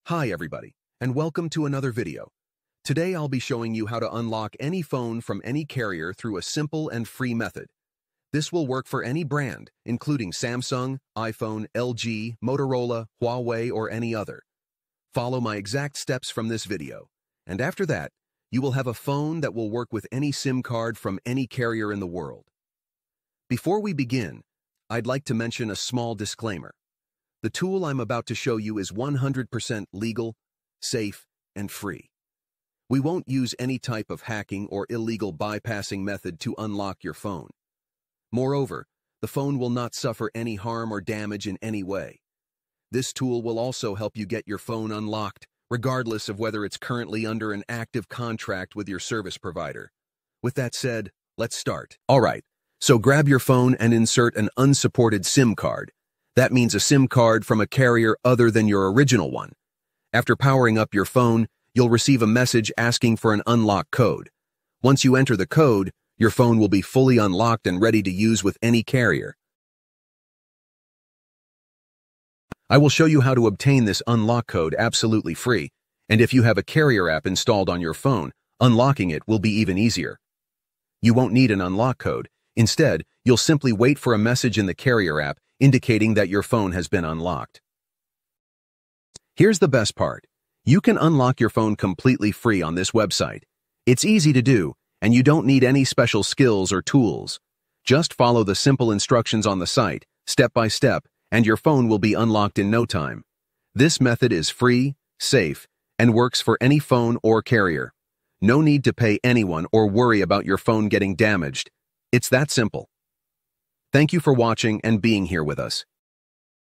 Hi everybody, and welcome to another video. Today I'll be showing you how to unlock any phone from any carrier through a simple and free method. This will work for any brand, including Samsung, iPhone, LG, Motorola, Huawei, or any other. Follow my exact steps from this video, and after that, you will have a phone that will work with any SIM card from any carrier in the world. Before we begin, I'd like to mention a small disclaimer. The tool I'm about to show you is 100% legal, safe, and free. We won't use any type of hacking or illegal bypassing method to unlock your phone. Moreover, the phone will not suffer any harm or damage in any way. This tool will also help you get your phone unlocked, regardless of whether it's currently under an active contract with your service provider. With that said, let's start. Alright, so grab your phone and insert an unsupported SIM card. That means a SIM card from a carrier other than your original one. After powering up your phone, you'll receive a message asking for an unlock code. Once you enter the code, your phone will be fully unlocked and ready to use with any carrier. I will show you how to obtain this unlock code absolutely free, and if you have a carrier app installed on your phone, unlocking it will be even easier. You won't need an unlock code. Instead, you'll simply wait for a message in the carrier app indicating that your phone has been unlocked. Here's the best part. You can unlock your phone completely free on this website. It's easy to do, and you don't need any special skills or tools. Just follow the simple instructions on the site, step by step, and your phone will be unlocked in no time. This method is free, safe, and works for any phone or carrier. No need to pay anyone or worry about your phone getting damaged. It's that simple. Thank you for watching and being here with us.